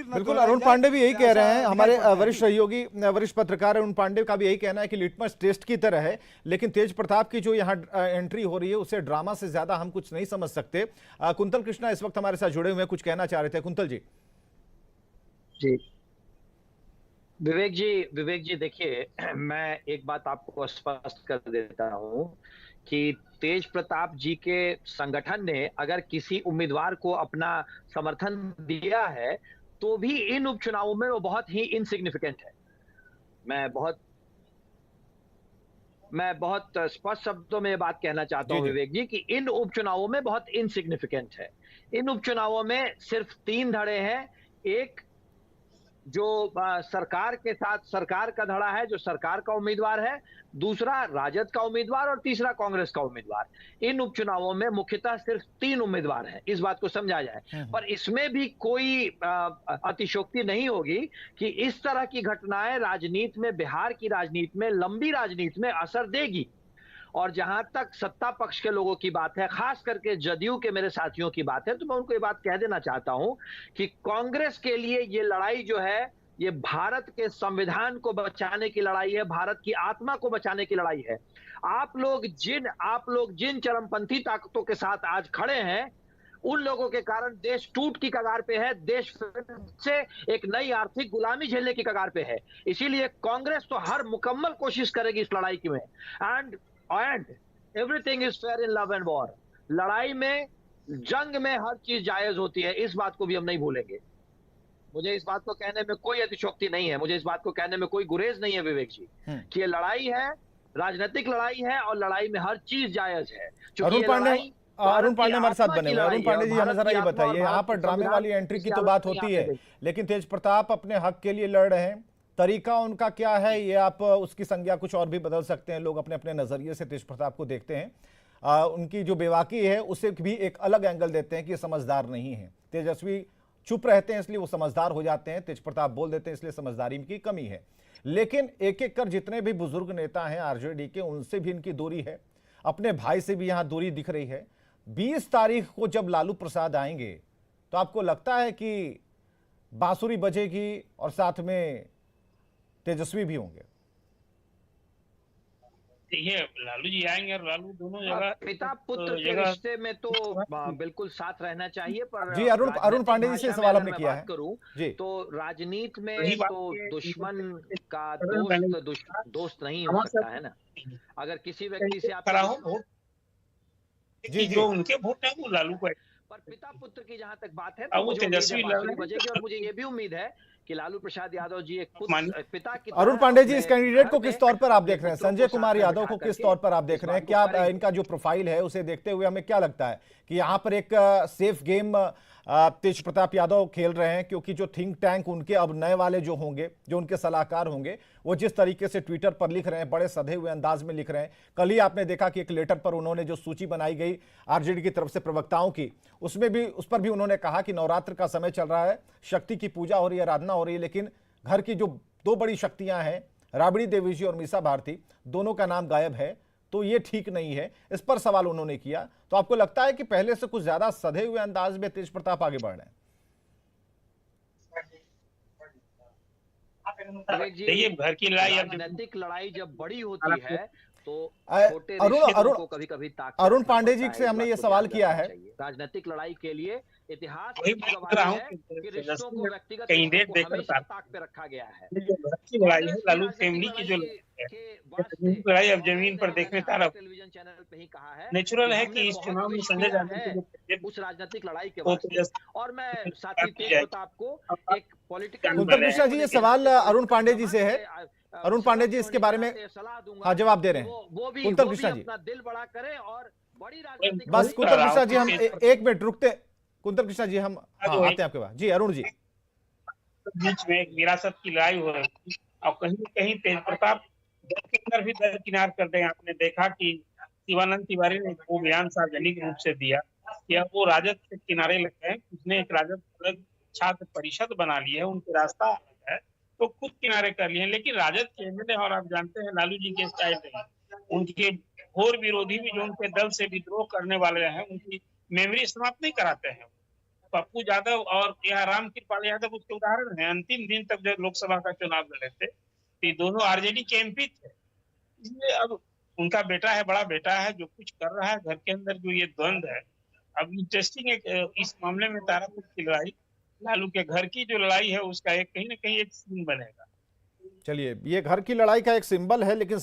बिल्कुल, अरुण पांडे भी यही कह रहे हैं, हमारे वरिष्ठ सहयोगी वरिष्ठ पत्रकार अरुण पांडे का भी यही कहना है कि लिटमस टेस्ट की तरह है। लेकिन तेज प्रताप की जो यहाँ एंट्री हो रही है उसे ड्रामा से ज्यादा हम कुछ नहीं समझ सकते। कुंतल कृष्णा इस वक्त हमारे साथ जुड़े हुए हैं, कुछ कहना चाह रहे थे। कुंतल जी। जी विवेक जी देखिए, मैं एक बात आपको स्पष्ट कर देता हूं कि तेज प्रताप जी के संगठन ने अगर किसी उम्मीदवार को अपना समर्थन दिया है तो भी इन उपचुनावों में वो बहुत ही इनसिग्निफिकेंट है। मैं बहुत मैं बहुत स्पष्ट शब्दों में ये बात कहना चाहता जी हूं जी। विवेक जी कि इन उपचुनावों में बहुत इनसिग्निफिकेंट है। इन उपचुनावों में सिर्फ 3 धड़े हैं। एक जो सरकार के साथ सरकार का धड़ा है, जो सरकार का उम्मीदवार है, दूसरा राजद का उम्मीदवार और तीसरा कांग्रेस का उम्मीदवार। इन उपचुनावों में मुख्यतः सिर्फ 3 उम्मीदवार हैं, इस बात को समझा जाए। पर इसमें भी कोई अतिशयोक्ति नहीं होगी कि इस तरह की घटनाएं राजनीति में, बिहार की राजनीति में, लंबी राजनीति में असर देगी। और जहां तक सत्ता पक्ष के लोगों की बात है, खास करके जदयू के मेरे साथियों की बात है, तो मैं उनको ये बात कह देना चाहता हूं कि कांग्रेस के लिए ये लड़ाई जो है, ये भारत के संविधान को बचाने की लड़ाई है, भारत की आत्मा को बचाने की लड़ाई है। आप लोग जिन चरमपंथी ताकतों के साथ आज खड़े हैं, उन लोगों के कारण देश टूट की कगार पे है, देश फिर से एक नई आर्थिक गुलामी झेलने की कगार पे है। इसीलिए कांग्रेस तो हर मुकम्मल कोशिश करेगी इस लड़ाई की में। And everything is fair in love and war. लड़ाई में, जंग में हर चीज जायज होती है, इस बात को भी हम नहीं भूलेंगे। मुझे इस बात को कहने में कोई अतिशयोक्ति नहीं है, मुझे इस बात को कहने में कोई गुरेज नहीं है विवेक जी, कि ये लड़ाई है, राजनीतिक लड़ाई है और लड़ाई में हर चीज जायज है। अरुण पांडे, हमारे साथ बने हुए। अरुण पांडे जी, हमें जरा ये बताइए, यहाँ पर ड्रामे वाली एंट्री की तो बात होती है, लेकिन तेज प्रताप अपने हक के लिए लड़ रहे हैं। तरीका उनका क्या है, ये आप उसकी संज्ञा कुछ और भी बदल सकते हैं। लोग अपने अपने नजरिए से तेज प्रताप को देखते हैं। उनकी जो बेवाकी है उसे भी एक अलग एंगल देते हैं कि ये समझदार नहीं है। तेजस्वी चुप रहते हैं इसलिए वो समझदार हो जाते हैं, तेज प्रताप बोल देते हैं इसलिए समझदारी की कमी है। लेकिन एक एक कर जितने भी बुजुर्ग नेता हैं आरजेडी के, उनसे भी इनकी दूरी है। अपने भाई से भी यहां दूरी दिख रही है। 20 तारीख को जब लालू प्रसाद आएंगे तो आपको लगता है कि बांसुरी बजेगी और साथ में तेजस्वी भी होंगे? ये लालू जी आएंगे और लालू दोनों जगह, पिता पुत्र के रिश्ते में तो बिल्कुल साथ रहना चाहिए। पर जी, अरुण पांडे जी से सवाल हमने किया है। करूं जी, तो राजनीति में तो दुश्मन का दोस्त नहीं हो सकता है ना। अगर किसी व्यक्ति से आप जी जो उनके वोट है वो लालू को, पर पिता पुत्र की जहां तक बात है तो मुझे तेजस्वी बजेगी। और मुझे ये भी उम्मीद है कि लालू प्रसाद यादव जी एक पिता की। अरुण पांडे जी, इस कैंडिडेट को किस तौर पर आप देख रहे हैं? संजय कुमार यादव को किस तौर पर आप देख रहे हैं? क्या इनका जो प्रोफाइल है उसे देखते हुए हमें क्या लगता है कि यहाँ पर एक सेफ गेम तेज प्रताप यादव खेल रहे हैं? क्योंकि जो थिंक टैंक उनके अब नए वाले जो होंगे, जो उनके सलाहकार होंगे, वो जिस तरीके से ट्विटर पर लिख रहे हैं, बड़े सधे हुए अंदाज में लिख रहे हैं। कल ही आपने देखा कि एक लेटर पर उन्होंने जो सूची बनाई गई आरजेडी की तरफ से प्रवक्ताओं की, उस पर भी उन्होंने कहा कि नवरात्र का समय चल रहा है, शक्ति की पूजा हो रही है, आराधना हो रही है, लेकिन घर की जो 2 बड़ी शक्तियां हैं, राबड़ी देवी जी और मीसा भारती, दोनों का नाम गायब है, तो ये ठीक नहीं है। इस पर सवाल उन्होंने किया। तो आपको लगता है कि पहले से कुछ ज्यादा सधे हुए अंदाज में तेज प्रताप आगे बढ़ रहे हैं? देखिए, घर की लड़ाई, राजनीतिक लड़ाई जब बड़ी होती है तो अरुण पांडे जी से हमने ये सवाल किया है। राजनीतिक लड़ाई के लिए इतिहास कि रिश्तों को व्यक्तिगत ताक पे रखा गया है। लड़ाई है लालू फैमिली की, जो लड़ाई अब जमीन पर देखने का टेलीविजन चैनल पे ही कहा है, नेचुरल है कि इस चुनाव में संजय जाधव उस राजनीतिक लड़ाई के वास्ते। और मैं साथी तेज प्रताप को एक पॉलिटिकल। कुंतल कृष्णा जी, ये सवाल अरुण पांडे जी से है। अरुण पांडे जी इसके बारे में जवाब दे रहे हैं। कुंतल कृष्णा जी अपना दिल बड़ा करें और बड़ी राजनीतिक। बस कुंतल कृष्णा जी, हम 1 मिनट रुकते। कुंतल कृष्णा जी, हम आते हैं आपके पास। जी अरुण जी, बीच में एक विरासत की लड़ाई हो रही थी और कहीं न कहीं तेज प्रताप के अंदर भी दरकिनार कर दें। आपने देखा कि शिवानंद तिवारी ने वो बयान सार्वजनिक रूप से दिया कि अब वो राजद के किनारे लग गए। उसने एक राजद छात्र परिषद बना ली है, उनके रास्ता अलग है, तो खुद किनारे कर लिए। लेकिन राजद के एमएलए, और आप जानते हैं लालू जी के स्टाइल में, उनके घोर विरोधी भी जो उनके दल से विद्रोह करने वाले हैं, उनकी मेमोरी समाप्त नहीं कराते हैं। पप्पू यादव और यह रामकृपाल यादव उसके उदाहरण है। अंतिम दिन तक जब लोकसभा का चुनाव लड़े थे तो ये दोनों आरजेडी के एमपी थे। इसलिए अब उनका बेटा है, बड़ा बेटा है, जो कुछ कर रहा है घर के अंदर, जो ये द्वंद है। अब इंटरेस्टिंग एक इस मामले में तारापुर की लड़ाई, लालू के घर की जो लड़ाई है, उसका एक कहीं ना कहीं एक सीन बनेगा। चलिए, ये घर की लड़ाई का एक सिंबल है, लेकिन